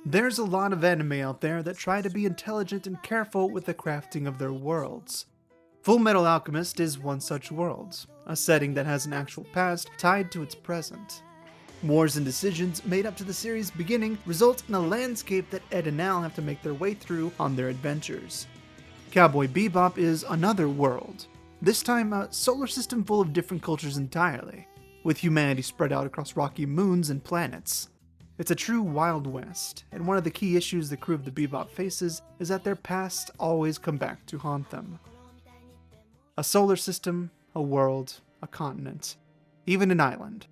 There's a lot of anime out there that try to be intelligent and careful with the crafting of their worlds. Full Metal Alchemist is one such world, a setting that has an actual past tied to its present. Wars and decisions made up to the series' beginning result in a landscape that Ed and Al have to make their way through on their adventures. Cowboy Bebop is another world, this time a solar system full of different cultures entirely, with humanity spread out across rocky moons and planets. It's a true Wild West, and one of the key issues the crew of the Bebop faces is that their past always come back to haunt them. A solar system, a world, a continent, even an island.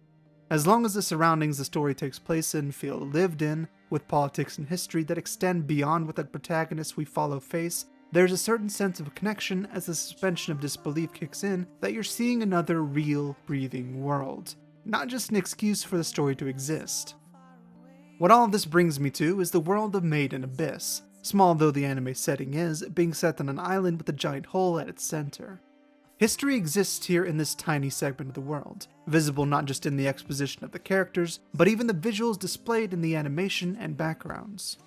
As long as the surroundings the story takes place in feel lived in, with politics and history that extend beyond what the protagonists we follow face, there's a certain sense of connection as the suspension of disbelief kicks in that you're seeing another real, breathing world, not just an excuse for the story to exist. What all of this brings me to is the world of Made in Abyss, small though the anime setting is, being set on an island with a giant hole at its center. History exists here in this tiny segment of the world, visible not just in the exposition of the characters, but even the visuals displayed in the animation and backgrounds.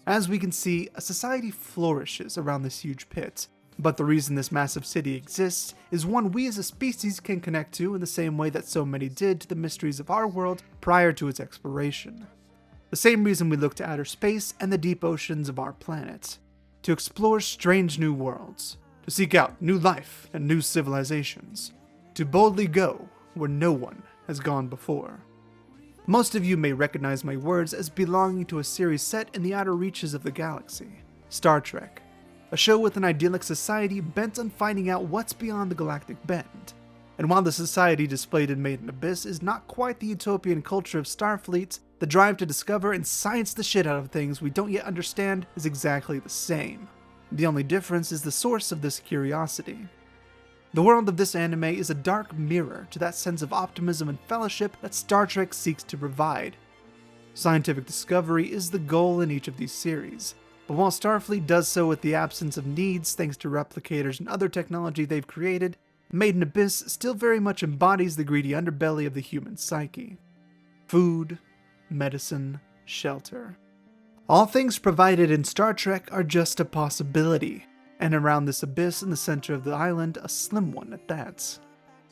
As we can see, a society flourishes around this huge pit, but the reason this massive city exists is one we as a species can connect to in the same way that so many did to the mysteries of our world prior to its exploration. The same reason we look to outer space and the deep oceans of our planet, to explore strange new worlds, to seek out new life and new civilizations, to boldly go where no one has gone before. Most of you may recognize my words as belonging to a series set in the outer reaches of the galaxy, Star Trek, a show with an idyllic society bent on finding out what's beyond the galactic bend. And while the society displayed in Made in Abyss is not quite the utopian culture of Starfleet, the drive to discover and science the shit out of things we don't yet understand is exactly the same. The only difference is the source of this curiosity. The world of this anime is a dark mirror to that sense of optimism and fellowship that Star Trek seeks to provide. Scientific discovery is the goal in each of these series, but while Starfleet does so with the absence of needs thanks to replicators and other technology they've created, Made in Abyss still very much embodies the greedy underbelly of the human psyche. Food, medicine, shelter. All things provided in Star Trek are just a possibility, and around this abyss in the center of the island, a slim one at that.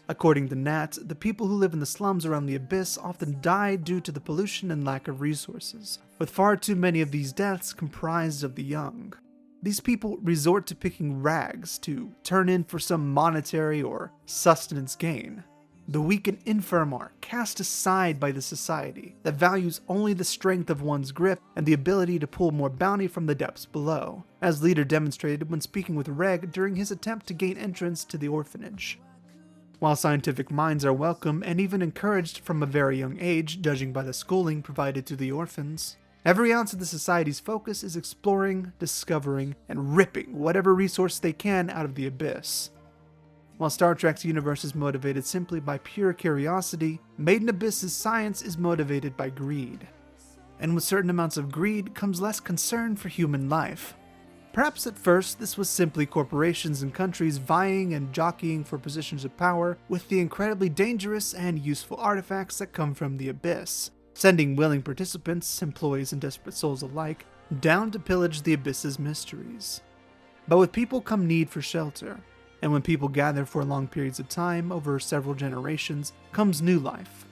According to Nat, the people who live in the slums around the abyss often die due to the pollution and lack of resources, with far too many of these deaths comprised of the young. These people resort to picking rags to turn in for some monetary or sustenance gain. The weak and infirm are cast aside by the society that values only the strength of one's grip and the ability to pull more bounty from the depths below, as Leader demonstrated when speaking with Reg during his attempt to gain entrance to the orphanage. While scientific minds are welcome and even encouraged from a very young age, judging by the schooling provided to the orphans, every ounce of the society's focus is exploring, discovering, and ripping whatever resource they can out of the abyss. While Star Trek's universe is motivated simply by pure curiosity, Made in Abyss's science is motivated by greed. And with certain amounts of greed comes less concern for human life. Perhaps at first this was simply corporations and countries vying and jockeying for positions of power with the incredibly dangerous and useful artifacts that come from the abyss, sending willing participants, employees and desperate souls alike, down to pillage the abyss's mysteries. But with people come need for shelter. And when people gather for long periods of time, over several generations, comes new life.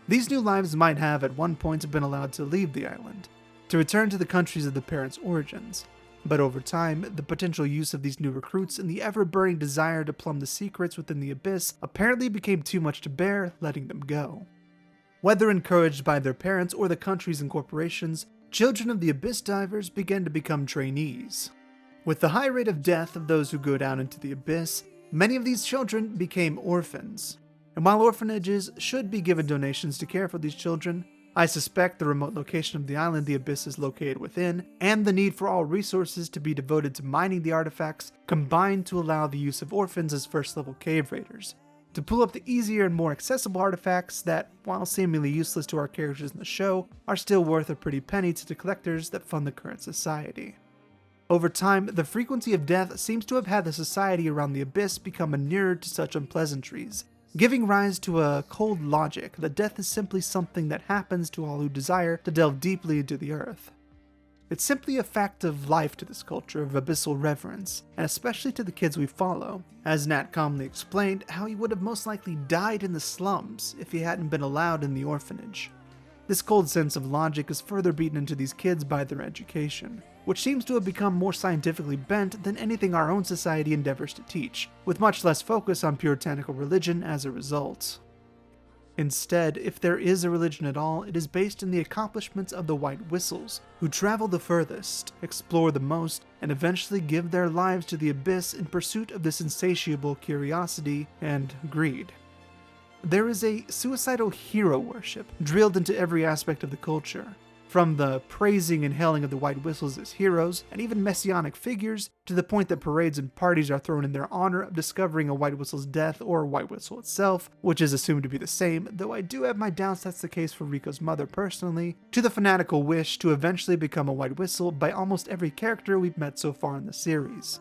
These new lives might have at one point been allowed to leave the island, to return to the countries of the parents' origins, but over time, the potential use of these new recruits and the ever-burning desire to plumb the secrets within the abyss apparently became too much to bear, letting them go. Whether encouraged by their parents or the countries and corporations, children of the abyss divers began to become trainees. With the high rate of death of those who go down into the abyss, many of these children became orphans. And while orphanages should be given donations to care for these children, I suspect the remote location of the island the abyss is located within, and the need for all resources to be devoted to mining the artifacts, combined to allow the use of orphans as first-level cave raiders, to pull up the easier and more accessible artifacts that, while seemingly useless to our characters in the show, are still worth a pretty penny to the collectors that fund the current society. Over time, the frequency of death seems to have had the society around the abyss become inured to such unpleasantries, giving rise to a cold logic that death is simply something that happens to all who desire to delve deeply into the earth. It's simply a fact of life to this culture of abyssal reverence, and especially to the kids we follow, as Nat calmly explained how he would have most likely died in the slums if he hadn't been allowed in the orphanage. This cold sense of logic is further beaten into these kids by their education, which seems to have become more scientifically bent than anything our own society endeavors to teach, with much less focus on puritanical religion as a result. Instead, if there is a religion at all, it is based in the accomplishments of the White Whistles, who travel the furthest, explore the most, and eventually give their lives to the abyss in pursuit of this insatiable curiosity and greed. There is a suicidal hero worship drilled into every aspect of the culture, from the praising and hailing of the White Whistles as heroes, and even messianic figures, to the point that parades and parties are thrown in their honor of discovering a White Whistle's death or a White Whistle itself, which is assumed to be the same, though I do have my doubts that's the case for Riko's mother personally, to the fanatical wish to eventually become a White Whistle by almost every character we've met so far in the series.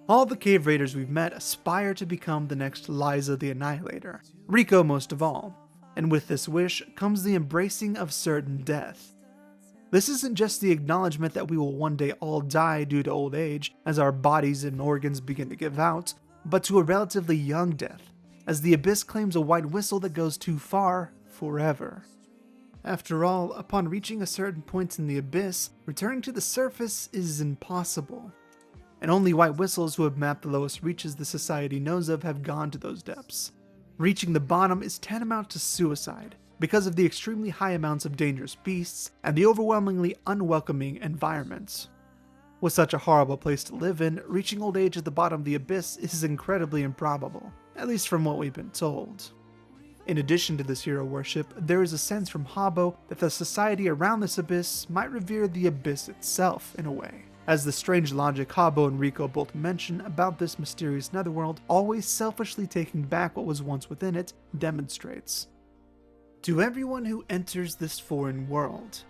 All the cave raiders we've met aspire to become the next Liza the Annihilator, Riko most of all, and with this wish comes the embracing of certain death. This isn't just the acknowledgement that we will one day all die due to old age as our bodies and organs begin to give out, but to a relatively young death, as the Abyss claims a White Whistle that goes too far forever. After all, upon reaching a certain point in the Abyss, returning to the surface is impossible. And only White Whistles who have mapped the lowest reaches the society knows of have gone to those depths. Reaching the bottom is tantamount to suicide, because of the extremely high amounts of dangerous beasts and the overwhelmingly unwelcoming environments. With such a horrible place to live in, reaching old age at the bottom of the Abyss is incredibly improbable, at least from what we've been told. In addition to this hero worship, there is a sense from Habbo that the society around this Abyss might revere the Abyss itself in a way, as the strange logic Habbo and Riko both mention about this mysterious netherworld always selfishly taking back what was once within it demonstrates. To everyone who enters this foreign world,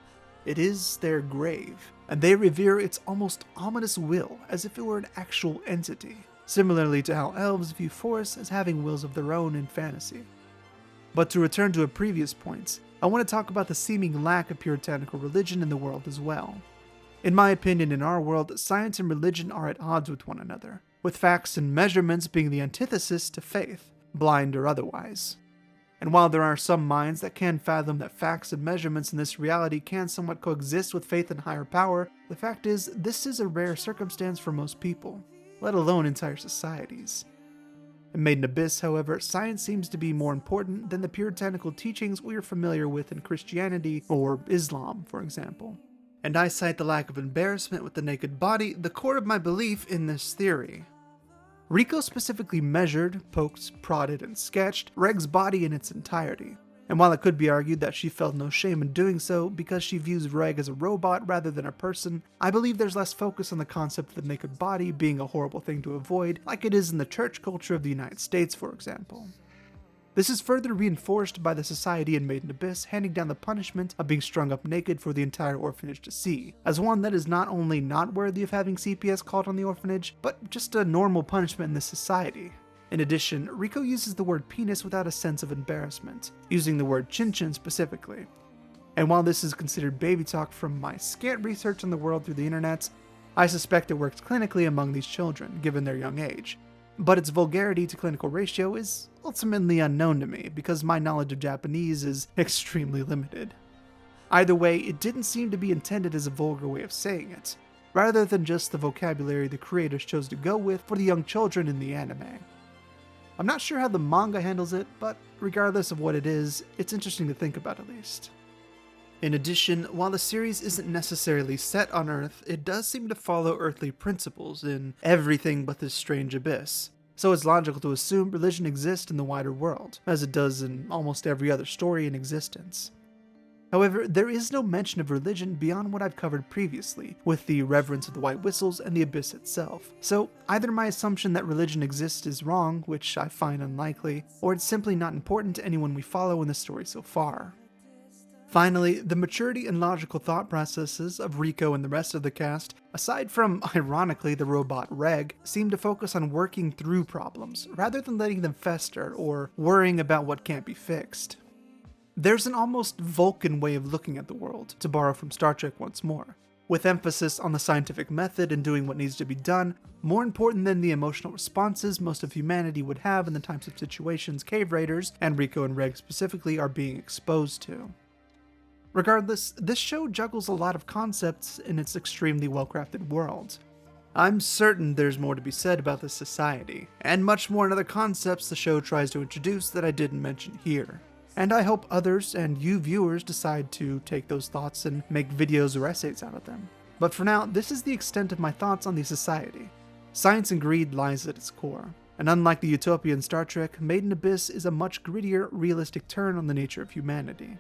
it is their grave, and they revere its almost ominous will as if it were an actual entity, similarly to how elves view forests as having wills of their own in fantasy. But to return to a previous point, I want to talk about the seeming lack of puritanical religion in the world as well. In my opinion, in our world, science and religion are at odds with one another, with facts and measurements being the antithesis to faith, blind or otherwise. And while there are some minds that can fathom that facts and measurements in this reality can somewhat coexist with faith in higher power, the fact is, this is a rare circumstance for most people, let alone entire societies. In Made in Abyss, however, science seems to be more important than the puritanical teachings we are familiar with in Christianity or Islam, for example. And I cite the lack of embarrassment with the naked body, the core of my belief in this theory. Riko specifically measured, poked, prodded, and sketched Reg's body in its entirety, and while it could be argued that she felt no shame in doing so because she views Reg as a robot rather than a person, I believe there's less focus on the concept of the naked body being a horrible thing to avoid, like it is in the church culture of the United States, for example. This is further reinforced by the society in Made in Abyss handing down the punishment of being strung up naked for the entire orphanage to see, as one that is not only not worthy of having CPS called on the orphanage, but just a normal punishment in this society. In addition, Riko uses the word penis without a sense of embarrassment, using the word chin-chin specifically. And while this is considered baby talk from my scant research on the world through the internet, I suspect it works clinically among these children, given their young age. But its vulgarity to clinical ratio is ultimately unknown to me because my knowledge of Japanese is extremely limited. Either way, it didn't seem to be intended as a vulgar way of saying it, rather than just the vocabulary the creators chose to go with for the young children in the anime. I'm not sure how the manga handles it, but regardless of what it is, it's interesting to think about at least. In addition, while the series isn't necessarily set on Earth, it does seem to follow earthly principles in everything but this strange abyss. So it's logical to assume religion exists in the wider world, as it does in almost every other story in existence. However, there is no mention of religion beyond what I've covered previously, with the reverence of the White Whistles and the Abyss itself. So either my assumption that religion exists is wrong, which I find unlikely, or it's simply not important to anyone we follow in the story so far. Finally, the maturity and logical thought processes of Riko and the rest of the cast, aside from, ironically, the robot Reg, seem to focus on working through problems, rather than letting them fester or worrying about what can't be fixed. There's an almost Vulcan way of looking at the world, to borrow from Star Trek once more. with emphasis on the scientific method and doing what needs to be done, more important than the emotional responses most of humanity would have in the types of situations cave raiders, and Riko and Reg specifically, are being exposed to. Regardless, this show juggles a lot of concepts in its extremely well-crafted world. I'm certain there's more to be said about this society, and much more in other concepts the show tries to introduce that I didn't mention here. And I hope others and you viewers decide to take those thoughts and make videos or essays out of them. But for now, this is the extent of my thoughts on the society. Science and greed lies at its core, and unlike the utopian Star Trek, Made in Abyss is a much grittier, realistic turn on the nature of humanity.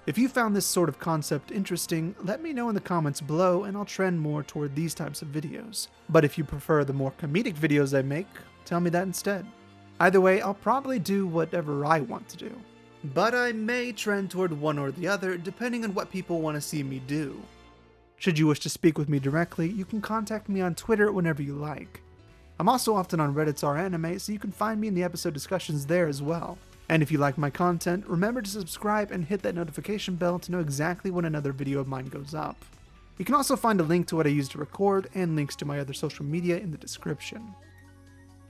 If you found this sort of concept interesting, let me know in the comments below and I'll trend more toward these types of videos. But if you prefer the more comedic videos I make, tell me that instead. Either way, I'll probably do whatever I want to do. But I may trend toward one or the other, depending on what people want to see me do. Should you wish to speak with me directly, you can contact me on Twitter whenever you like. I'm also often on Reddit's r/anime, so you can find me in the episode discussions there as well. And if you like my content, remember to subscribe and hit that notification bell to know exactly when another video of mine goes up. You can also find a link to what I use to record and links to my other social media in the description.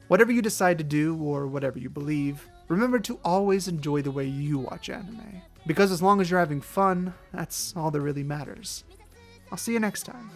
Whatever you decide to do, or whatever you believe, remember to always enjoy the way you watch anime. Because as long as you're having fun, that's all that really matters. I'll see you next time.